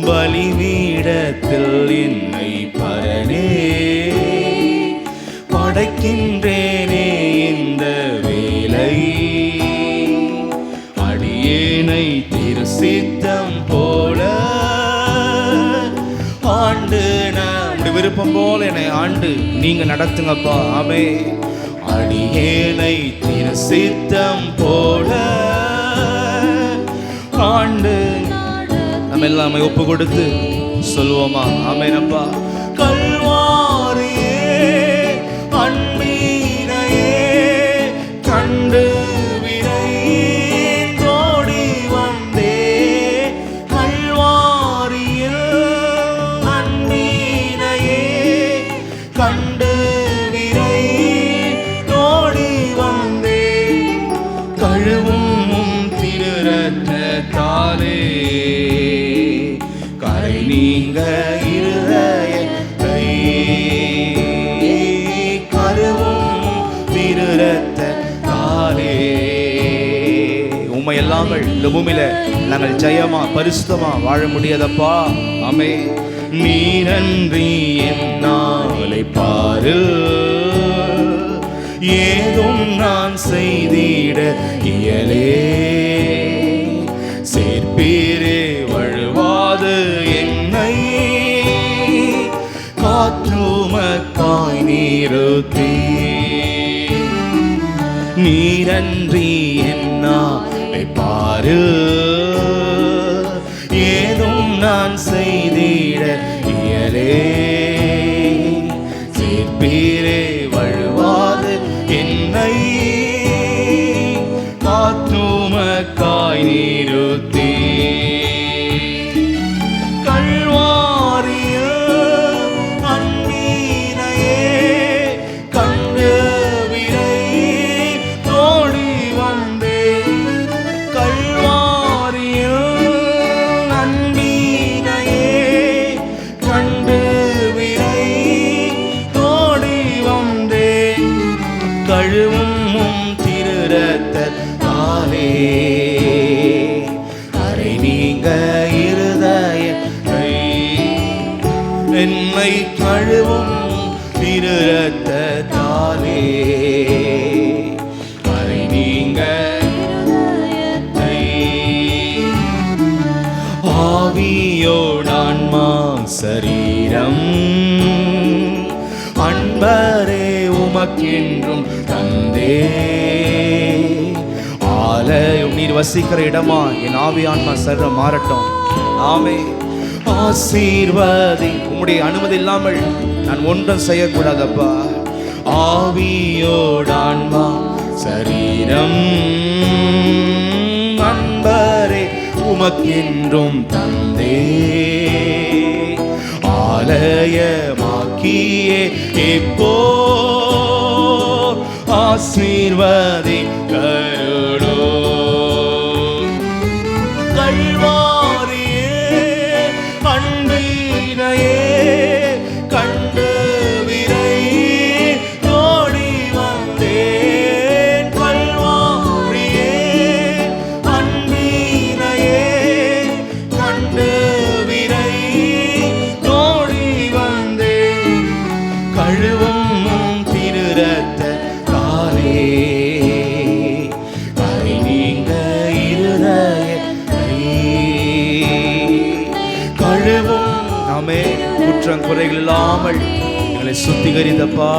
பலிபீடத்தில் என்னை பரனே படைக்கின்றேனே இந்த வேலை. அடியேனை திருசித்தம் போல ஆண்டு, நான் விருப்பம் போல என்னை ஆண்டு நீங்க நடத்துங்கப்பா. ஆமே. அடியேனை திருசித்தம் போல ஆண்டு. நம்ம எல்லாமே ஒப்பு கொடுத்து சொல்லுவோமா? ஆமேனப்பா. கல்வாரியே அன்பீனையே கண்டு விரைந்தோடி வந்தே. கல்வாரியில் அன்பீனையே கண்டு விரைந்தோடி வந்தே. கழுவும் திருரத்தத்தாலே கரை நீங்க இருதயத்தை. கருவும் திருரத்தத்தாலே உம்மை இல்லாமல் இந்த பூமியில நாங்கள் ஜெயமா பரிசுத்தமா வாழ முடியாதப்பா. ஆமே. நீரன்றி என்னாலை பாரு ஏதும் நான் செய்திட இயலே. சேர்ப்பீரே வழுவாது என்னை காற்றுமக்காய் நீருத்தி. நீரன்றி என்னாலை பாரு ஏதும் நான் செய்திட இயலே. சேர்ப்பீரே வழுவாது என்னை காற்றுமக்காய் நீருத்தி. கழுவும் திருரத்தத்தாலே கரை நீங்க இருதயத்தை. என்னை கழுவும் திருரத்தத்தாலே கரை நீங்க இருதயத்தை. ஆவியோடான்மா சரீரம் அன்பரே உமக்கென்றும் தந்தே. ஆலயம் நீர் வசிக்கிற இடமா என் ஆவியான்மா சரீரம் மாறட்டும். ஆமே. ஆசீர்வதி. உம்முடைய அனுமதி இல்லாமல் நான் ஒன்றும் செய்யக்கூடாதப்பா. ஆவியோடான்மா சரீரம் அன்பரே உமக்கென்றும் தந்தே. ஆலயமாக்கியே இப்போ ஆசீர்வதி கருளோ. கல்வாரியே அன்பீனையே கண்டு விரைந்தோடி வந்தேன். கல்வாரியே அன்பீனையே கண்டு விரைந்தோடி வந்தேன். கழுவும் திருரத்தத்தாலே கரை நீங்க இருதயத்தை. கழுவும். நாமே குற்றம் குறைகள் இல்லாமல் எங்களை சுத்திகரித்தப்பா.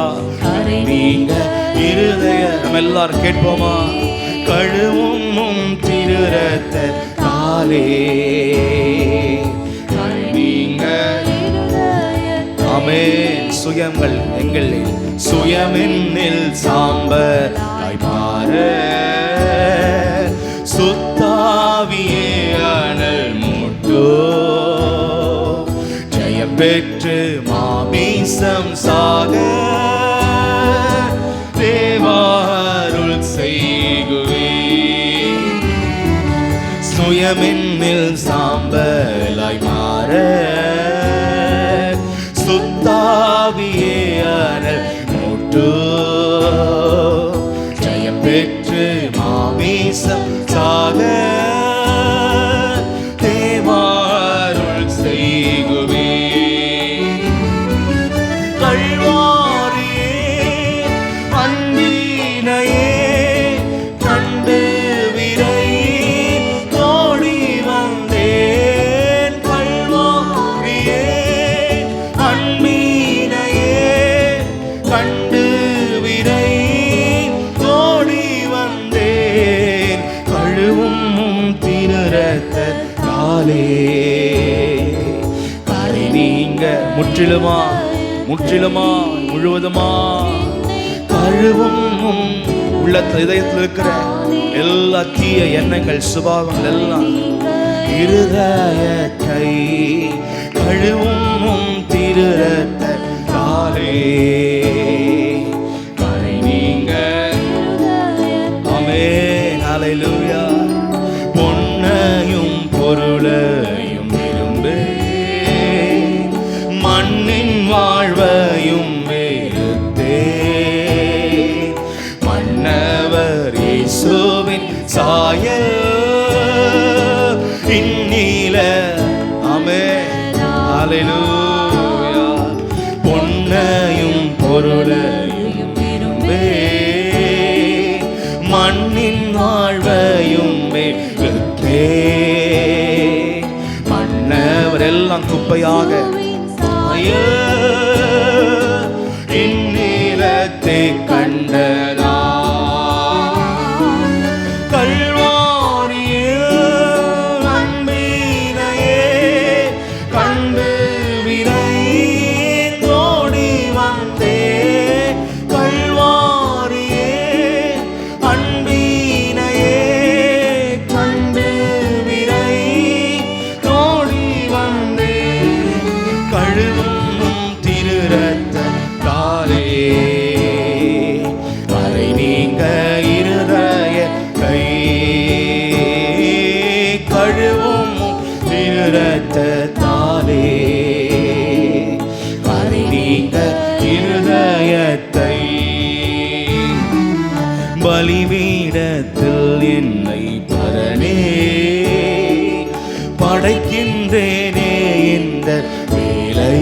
நீங்க இருதய. நம்ம எல்லாரும் கேட்போமா? கழுவும் திருரத்தத்தாலே கரை நீங்க. ஆமென். சுயங்கள் எங்கள் சுயமென்னில் சாம்பலாய் மாற சுத்தாவியே அனல் மூட்டோ. ஜெயம் பெற்று மாமிசம் சாக தேவாருள் செய்குவே. சுயமென்னில் சாம்பலாய் மாற சுத்தாவியே அனல் மூட்டோ. ஜெயம் பெற்று மாமிசம் சாக தேவாருள் செய். நீங்க முற்றிலுமா முழுவதுமா கழுவும். உள்ளத்தில் இதயத்தில் இருக்கிற எல்லா தீய எண்ணங்கள் சுபாவங்கள் எல்லாம் இருதயத்தை கழுவும் திருரத்தாலே. நீங்க ஆமென் ஹல்லேலூயா. பொன்னையும் பொருளையும் விரும்பு, மண்ணின் வாழ்வையும் வெறுத்தே, மன்னவர் இயேசுவின் சாயல் இந்நில ஆமென் ஹல்லேலூயா. பொன்னையும் பொருளையும் விரும்பே, மண்ணின் வாழ்வையும் வெறுத்தே, மன்னவர் எல்லாம் குப்பையாக இந்நிலத்தை கண்டதா. கல்வாரியில் அன்பினையே கண்டு விரைந்தோடி வந்தே, கல்வாரியே அன்பினையே கண்டு விரைந்தோடி வந்தே, கழுவும் திருரத்தாலே வரை நீங்க இருதயத்தை கழுவும் திருரத்தாலே வரை நீங்க இருதயத்தை. பலிபீடத்தில் என்னை பரனே படைக்கின்றேனே இந்த வேலை,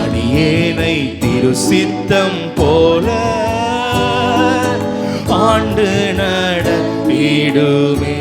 அடியேனை திருசித்தம் போல ஆண்டு நடத்திடுமே.